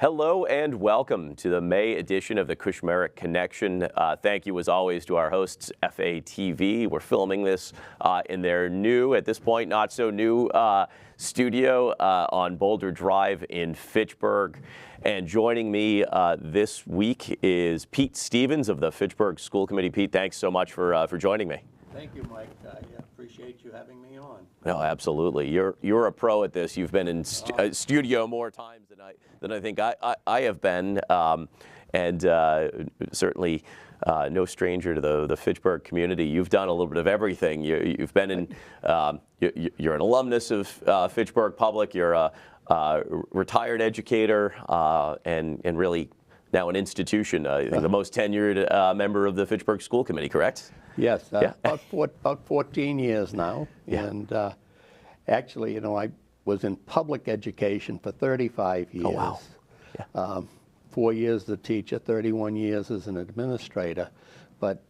Hello and welcome to the May edition of the Kushmerek Connection. Thank you as always to our hosts, FATV. We're filming this in their new, at this point not so new, studio on Boulder Drive in Fitchburg. And joining me this week is Pete Stevens of the Fitchburg School Committee. Pete, thanks so much for joining me. Thank you, Mike. I appreciate you having me on. No, absolutely. You're a pro at this. You've been in studio more times than I think I have been, and certainly no stranger to the Fitchburg community. You've done a little bit of everything. You've been in. You're an alumnus of Fitchburg Public. You're a retired educator, and really now an institution. I think the most tenured member of the Fitchburg School Committee. Correct? Yes, Yeah. about 14 years now. Yeah. And actually, I was in public education for 35 years. Oh, wow. Yeah. 4 years as a teacher, 31 years as an administrator. But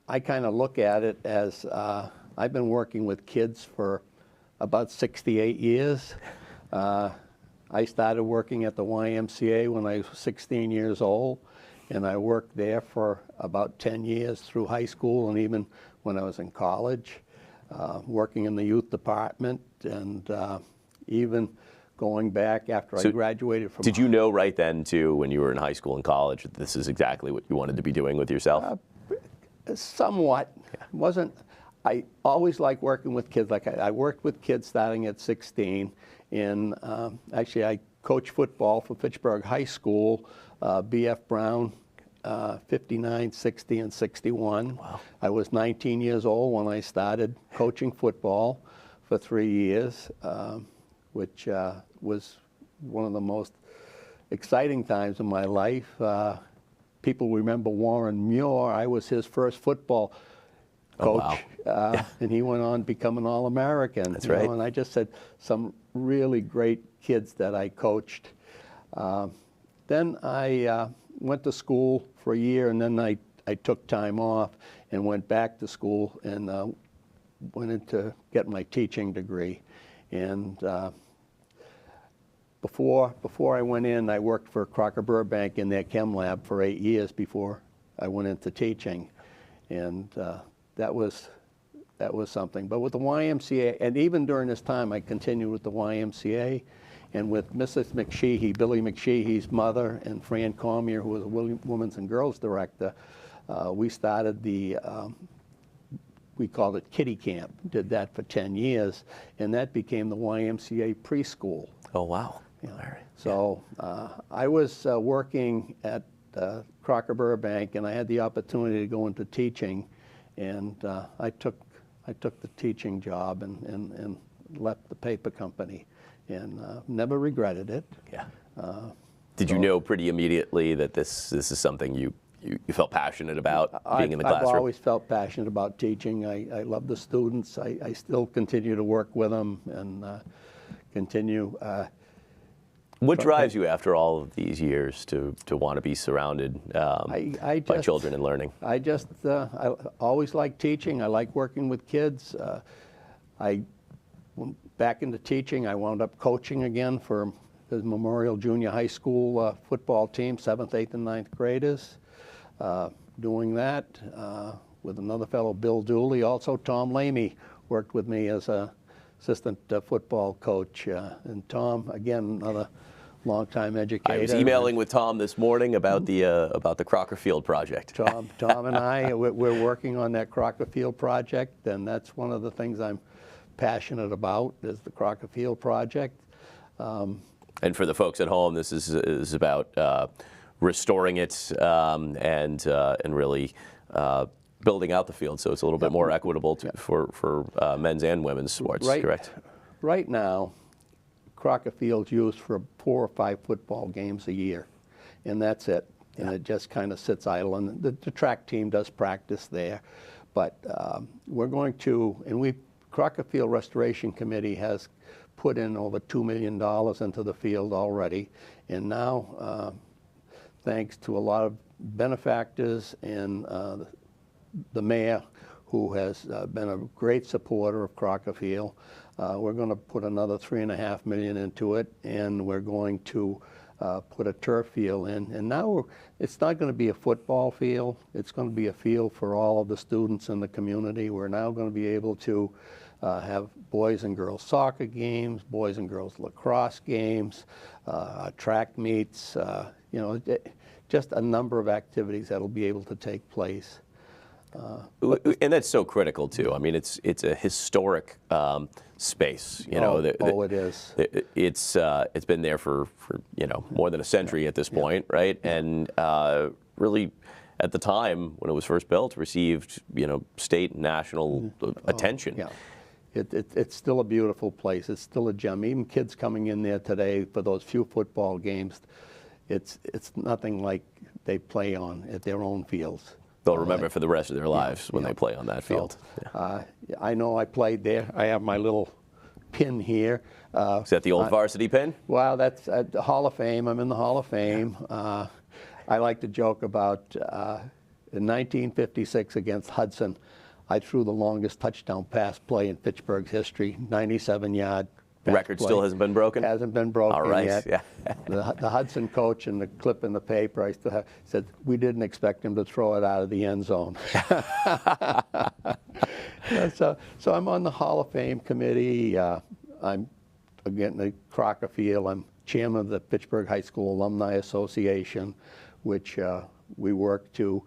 I kind of look at it as I've been working with kids for about 68 years. I started working at the YMCA when I was 16 years old. And I worked there for about 10 years through high school and even when I was in college, working in the youth department and even going back after I graduated from. Did you know right then, too, when you were in high school and college, that this is exactly what you wanted to be doing with yourself? Somewhat. Yeah. I always liked working with kids. Like I worked with kids starting at 16. And actually, I coached football for Fitchburg High School, B.F. Brown, 59, 60, and 61. Wow. I was 19 years old when I started coaching football for 3 years, which was one of the most exciting times in my life. People remember Warren Muir. I was his first football coach, oh, wow. And he went on to become an All-American. That's right. And I just said some really great kids that I coached. Then I went to school for a year, and then I took time off and went back to school and went in to get my teaching degree. And before I went in, I worked for Crocker Burbank in their chem lab for 8 years before I went into teaching. And that was something. But with the YMCA, and even during this time, I continued with the YMCA. And with Mrs. McSheehy, Billy McSheehy's mother, and Fran Cormier, who was a Women's and Girls Director, we started we called it Kiddie Camp, did that for 10 years, and that became the YMCA preschool. Oh, wow. Yeah. All right. So I was working at Crocker Burbank, and I had the opportunity to go into teaching, and I took the teaching job and left the paper company. And never regretted it. Yeah. Did you know pretty immediately that this is something you felt passionate about, being in the classroom? I've always felt passionate about teaching. I love the students. I still continue to work with them and continue. What drives you after all of these years to want to be surrounded by children and learning? I always like teaching. I like working with kids. Back into teaching, I wound up coaching again for the Memorial Junior High School football team, 7th, 8th, and 9th graders. Doing that with another fellow, Bill Dooley. Also, Tom Lamey worked with me as an assistant football coach. And Tom, again, another longtime educator. I was emailing with Tom this morning about the Crocker Field project. Tom and I, we're working on that Crocker Field project, and that's one of the things I'm passionate about, is the Crocker Field project. And for the folks at home, this is about restoring it and really building out the field so it's a little bit more equitable for men's and women's sports. Correct? Right now, Crocker Field's used for 4 or 5 football games a year, and that's it. And it just kind of sits idle. And the track team does practice there, but we're going to, and Crocker Field Restoration Committee has put in over $2 million into the field already. And now, thanks to a lot of benefactors and the mayor, who has been a great supporter of Crocker Field, we're going to put another $3.5 million into it, and we're going to put a turf field in. And now it's not going to be a football field. It's going to be a field for all of the students in the community. We're now going to be able to have boys and girls soccer games, boys and girls lacrosse games, track meets, you know, just a number of activities that'll be able to take place. And that's so critical too. I mean, it's a historic space. You know, it is. It's been there for you know, more than a century at this point, right? And really, at the time when it was first built, received, you know, state and national attention. Yeah. It's still a beautiful place. It's still a gem. Even kids coming in there today for those few football games, it's nothing like they play on at their own fields. They'll remember for the rest of their lives when they play on that field. So, I know I played there. I have my little pin here. Is that the old varsity pin? Well, that's the Hall of Fame. I'm in the Hall of Fame. I like to joke about in 1956 against Hudson, I threw the longest touchdown pass play in Fitchburg's history, 97-yard. Record still hasn't been broken? Hasn't been broken All right. yet. Yeah. The Hudson coach in the clip in the paper, I still have, said, we didn't expect him to throw it out of the end zone. So I'm on the Hall of Fame committee. I'm, again, the Crocker Field. I'm chairman of the Fitchburg High School Alumni Association, which we work to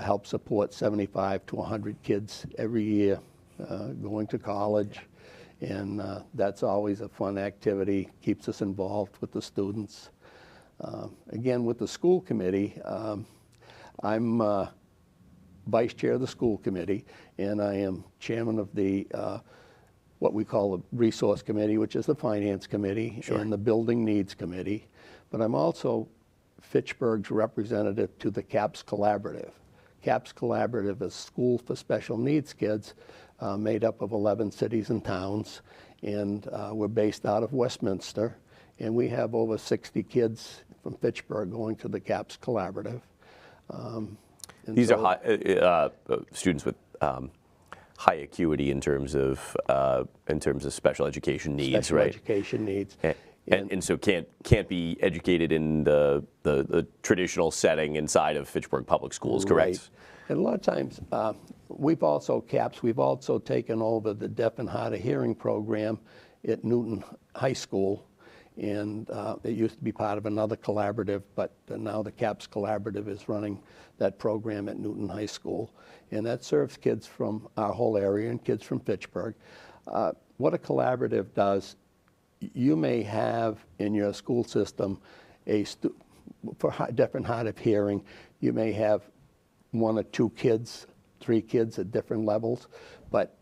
help support 75 to 100 kids every year going to college. And that's always a fun activity, keeps us involved with the students. Again, with the school committee, I'm vice chair of the school committee, and I am chairman of the what we call the resource committee, which is the finance committee, and the building needs committee. But I'm also Fitchburg's representative to the CAPS Collaborative. CAPS Collaborative is School for Special Needs Kids, made up of 11 cities and towns, and we're based out of Westminster, and we have over 60 kids from Fitchburg going to the CAPS Collaborative. These are students with high acuity in terms of special education needs, right? Special education needs. And so can't be educated in the traditional setting inside of Fitchburg Public Schools, correct? Right. And a lot of times, we've also taken over the deaf and hard of hearing program at Newton High School, and it used to be part of another collaborative, but now the CAPS Collaborative is running that program at Newton High School, and that serves kids from our whole area and kids from Fitchburg. What a collaborative does, you may have in your school system for deaf and hard of hearing, you may have 1 or 2 kids, 3 kids at different levels, but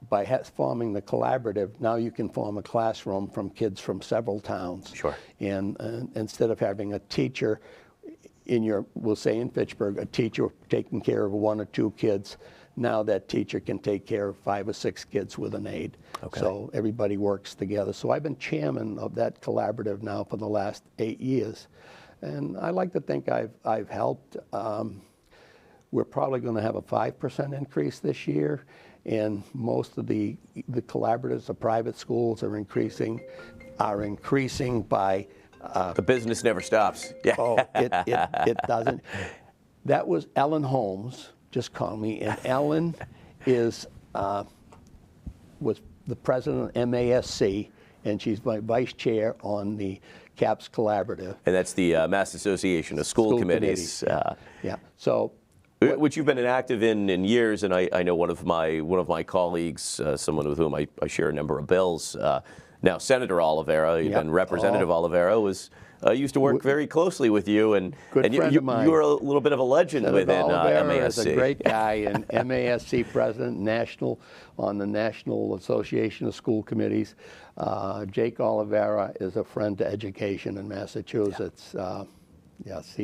by forming the collaborative, now you can form a classroom from kids from several towns. Sure. And instead of having a teacher we'll say in Fitchburg, a teacher taking care of 1 or 2 kids, now that teacher can take care of 5 or 6 kids with an aide. Okay. So everybody works together. So I've been chairman of that collaborative now for the last 8 years. And I like to think I've helped. We're probably going to have a 5% increase this year, and most of the collaboratives, the private schools are increasing by. The business never stops. Yeah. Oh, it doesn't. That was Ellen Holmes just called me, and Ellen was the president of MASC, and she's my vice chair on the CAPS Collaborative. And that's the Mass Association of School Committees. Yeah. So. Which you've been active in years, and I know one of my colleagues, someone with whom I share a number of bills, now Senator Oliveira, and Representative Oliveira used to work very closely with you, and you were a little bit of a legend within Oliveira MASC. Is a great guy, and MASC president, on the National Association of School Committees. Jake Oliveira is a friend to education in Massachusetts. Yes,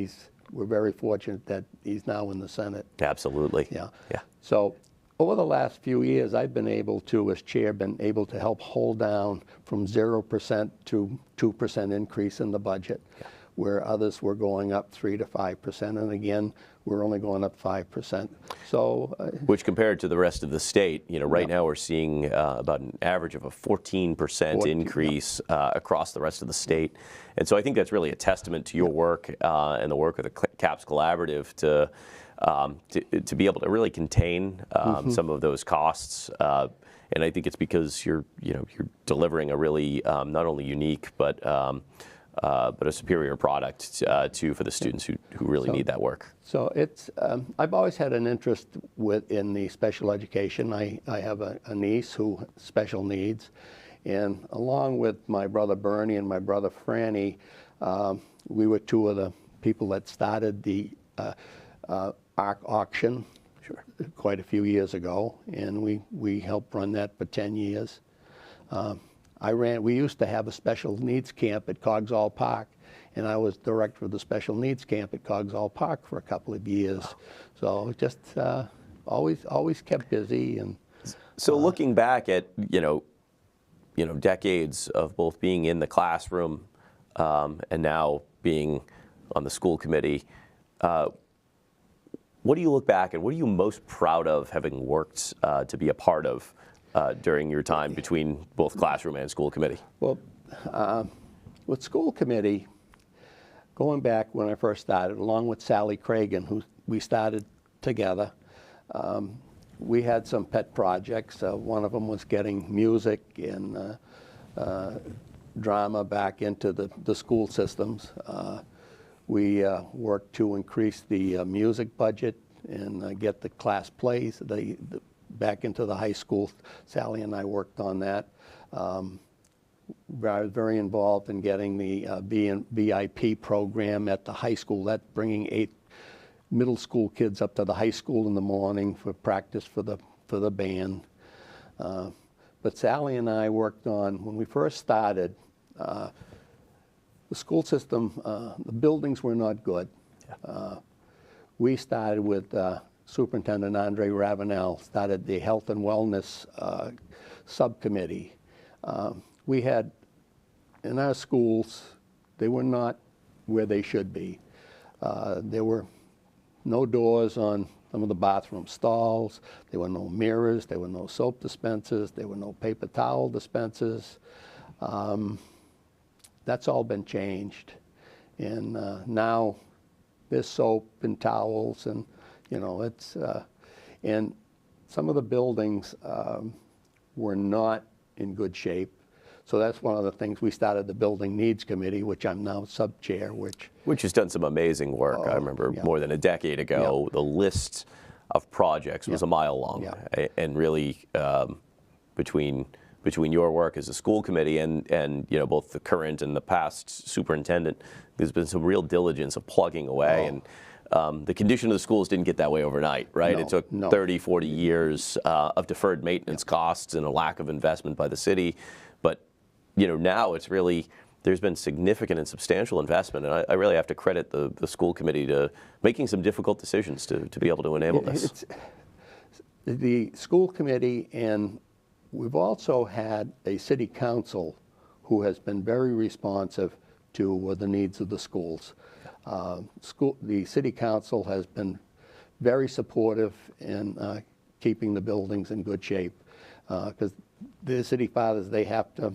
we're very fortunate that he's now in the Senate. Absolutely. Yeah. Yeah. So over the last few years, I've been able to, as chair, to help hold down from 0% to 2% increase in the budget. Yeah. where others were going up 3 to 5%, and again, we're only going up 5%. So, which compared to the rest of the state, right now we're seeing about an average of a 14% increase across the rest of the state. And so I think that's really a testament to your work and the work of the CAPS Collaborative to be able to really contain some of those costs. And I think it's because you're delivering a really not only unique but a superior product for the students who really need that work. So it's I've always had an interest in the special education. I have a niece who has special needs, and along with my brother Bernie and my brother Franny, we were two of the people that started the ARC auction quite a few years ago, and we helped run that for 10 years. We used to have a special needs camp at Coggeshall Park, and I was director of the special needs camp at Coggeshall Park for a couple of years. So just always kept busy. And so looking back at decades of both being in the classroom and now being on the school committee, what do you look back and what are you most proud of having worked to be a part of during your time between both classroom and school committee? Well, with school committee, going back when I first started, along with Sally Cragen, who we started together, we had some pet projects. One of them was getting music and drama back into the school systems. We worked to increase the music budget and get the class plays back into the high school. Sally and I worked on that. I was very involved in getting the BIP program at the high school. That's bringing 8 middle school kids up to the high school in the morning for practice for the band. But Sally and I worked on, when we first started, the school system, the buildings were not good. Yeah. We started with Superintendent Andre Ravenel, started the Health and Wellness Subcommittee. We had, in our schools, they were not where they should be. There were no doors on some of the bathroom stalls. There were no mirrors. There were no soap dispensers. There were no paper towel dispensers. That's all been changed. And now there's soap and towels, and it's and some of the buildings were not in good shape. So that's one of the things. We started the Building Needs Committee, which I'm now sub-chair, which has done some amazing work. I remember more than a decade ago, the list of projects was a mile long, and really between your work as a school committee and both the current and the past superintendent, there's been some real diligence of plugging away. And the condition of the schools didn't get that way overnight, right? It took 30, 40 years of deferred maintenance costs and a lack of investment by the city. But now it's really, there's been significant and substantial investment, and I really have to credit the school committee to making some difficult decisions to be able to enable this. The school committee, and we've also had a city council who has been very responsive to the needs of the schools. The city council has been very supportive in keeping the buildings in good shape, because the city fathers, they have to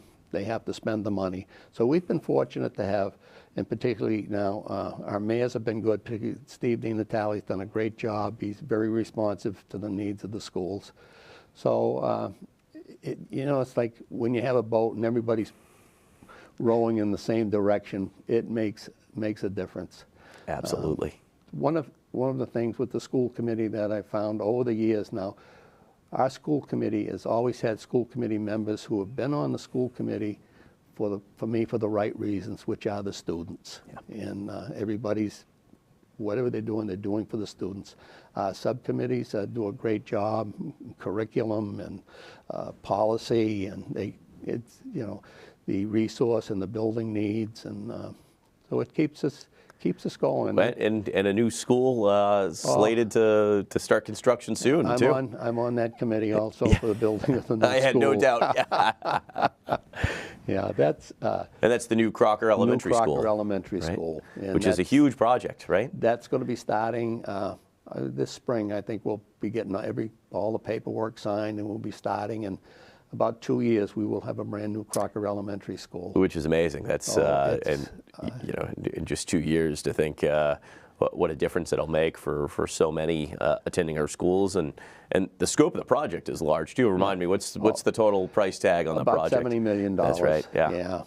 spend the money. So we've been fortunate to have, and particularly now, our mayors have been good. Steve DiNatale's done a great job. He's very responsive to the needs of the schools. So it's like when you have a boat and everybody's rowing in the same direction, it makes a difference. Absolutely. One of the things with the school committee that I found over the years now, our school committee has always had school committee members who have been on the school committee for the right reasons, which are the students. Yeah. And everybody's, whatever they're doing for the students. Subcommittees do a great job, curriculum and policy, and it's the resource and the building needs, and so it keeps us going. And a new school slated to start construction soon, too. I'm on that committee also for the building of the new school. I had no doubt. Yeah, that's And that's the new Crocker Elementary new Crocker School. Elementary right? School, and Which is a that's- huge project, right? That's going to be starting this spring. I think we'll be getting all the paperwork signed, and we'll be starting in about 2 years. We will have a brand new Crocker Elementary School. Which is amazing. That's you know, in just 2 years to think what a difference it'll make for so many attending our schools, and the scope of the project is large too. Remind me, what's the total price tag on the project? About $70 million. That's right. Yeah.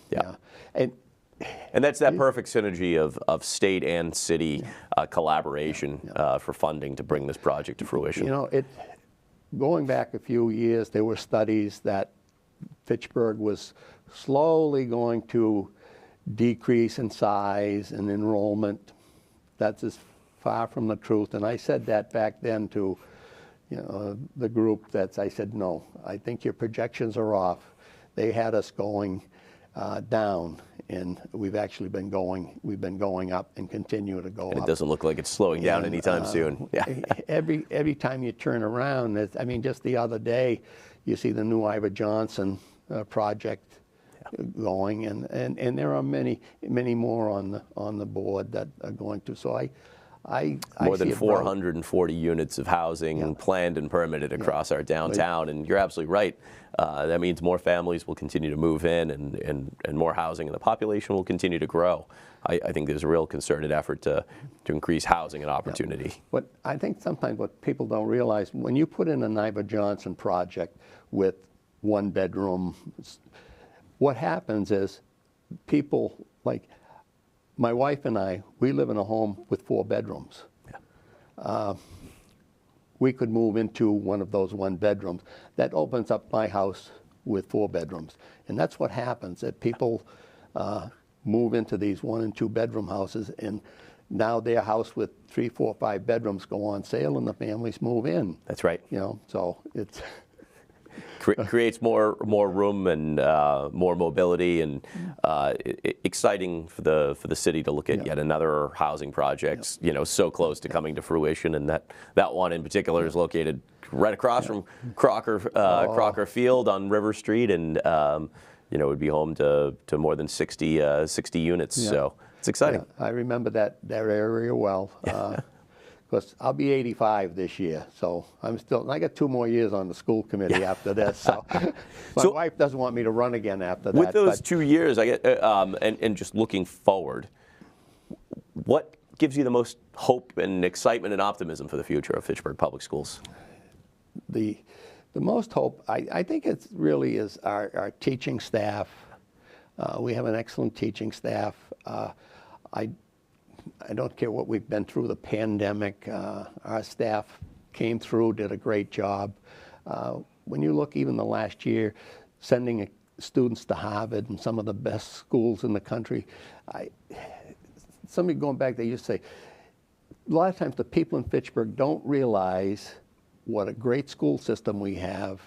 And that's that perfect synergy of state and city collaboration for funding to bring this project to fruition. You know, going back a few years, there were studies that Fitchburg was slowly going to decrease in size and enrollment. That's as far from the truth. And I said that back then to, you know, the group. I said, no, I think your projections are off. They had us going down, and we've actually been going up and continue to go up. And it doesn't look like it's slowing down anytime soon. Yeah. Every time you turn around, I mean, just the other day, you see the new Ivor Johnson project going, and there are many more on the board that are going to. So I more than see 440 units of housing planned and permitted across our downtown, and you're absolutely right. That means more families will continue to move in, and more housing, and the population will continue to grow. I think there's a real concerted effort to increase housing and opportunity. But I think sometimes what people don't realize, when you put in an Ivor Johnson project with 1 bedroom, what happens is people, like my wife and I, we live in a home with 4 bedrooms. We could move into one of those 1 bedrooms. That opens up my house with 4 bedrooms. And that's what happens, that people move into these 1 and 2 bedroom houses, and now their house with 3, 4, 5 bedrooms go on sale, and the families move in. That's right. You know, so it's creates more room and more mobility, and exciting for the city to look at yet another housing project. You know, so close to coming to fruition, and that one in particular is located right across from Crocker Field on River Street, and you know, would be home to more than 60 units. So it's exciting. I remember that area well. Because I'll be 85 this year, so I got 2 more years on the school committee after this. So my wife doesn't want me to run again after that. With those 2 years, I get, and just looking forward, what gives you the most hope and excitement and optimism for the future of Fitchburg Public Schools? The most hope, I think it really is our teaching staff. We have an excellent teaching staff. I don't care what we've been through, the pandemic, our staff came through, did a great job. When you look even the last year, sending students to Harvard and some of the best schools in the country, somebody going back, they used to say, a lot of times the people in Fitchburg don't realize what a great school system we have.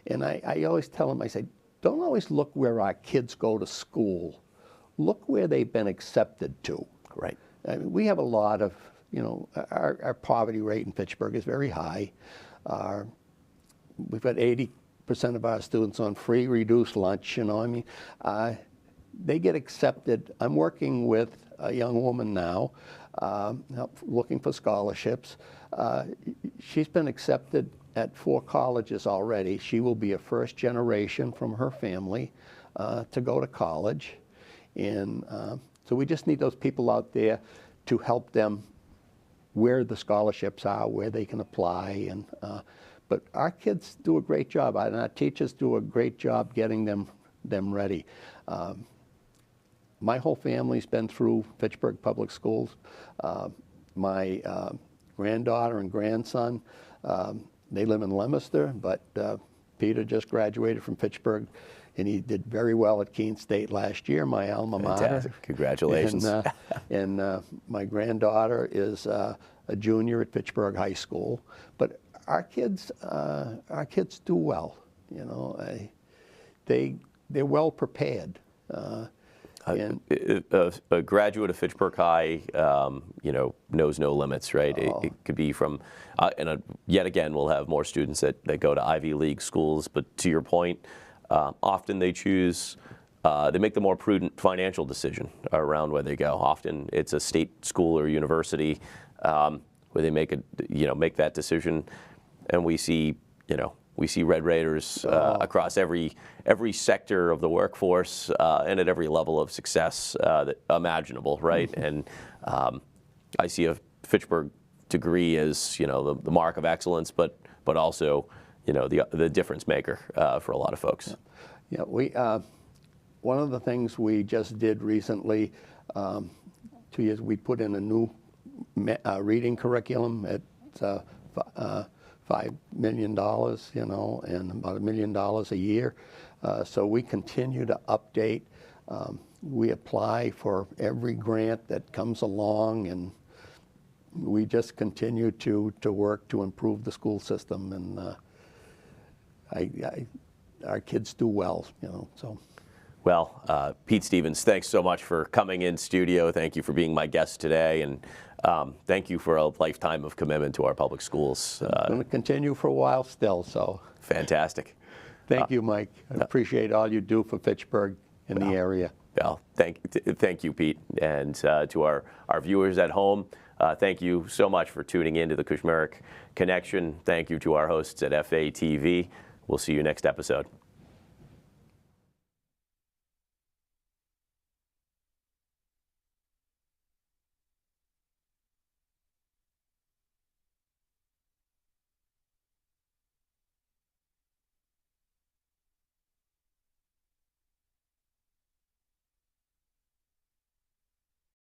And I always tell them, I say, don't always look where our kids go to school. Look where they've been accepted to. Right. I mean, we have a lot of, you know, our poverty rate in Fitchburg is very high. We've got 80% of our students on free reduced lunch, you know, I mean, they get accepted. I'm working with a young woman now, looking for scholarships. She's been accepted at 4 colleges already. She will be a first generation from her family to go to college. And so we just need those people out there to help them where the scholarships are, where they can apply. And but our kids do a great job, and our teachers do a great job getting them ready. My whole family's been through Fitchburg Public Schools. My granddaughter and grandson, they live in Leominster, but Peter just graduated from Fitchburg, and he did very well at Keene State last year, my alma mater. Fantastic. Congratulations. And my granddaughter is a junior at Fitchburg High School. But our kids do well. You know, they're well prepared. A graduate of Fitchburg High, you know, knows no limits, right? It could be from, yet again, we'll have more students that go to Ivy League schools. But to your point, often they choose they make the more prudent financial decision around where they go. Often it's a state school or university where they make that decision, and we see Red Raiders across every sector of the workforce and at every level of success imaginable, right? And I see a Fitchburg degree as the mark of excellence, but also the difference maker for a lot of folks. Yeah, one of the things we just did recently, 2 years, we put in a new reading curriculum at $5 million, and about $1 million a year. So we continue to update. We apply for every grant that comes along, and we just continue to work to improve the school system, and our kids do well, so. Well, Pete Stevens, thanks so much for coming in studio. Thank you for being my guest today, and thank you for a lifetime of commitment to our public schools. I'm going to continue for a while still, so. Fantastic. Thank you, Mike. I appreciate all you do for Fitchburg and the area. Well, thank you, Pete, and to our viewers at home, thank you so much for tuning in to the Kushmerek Connection. Thank you to our hosts at FATV. We'll see you next episode.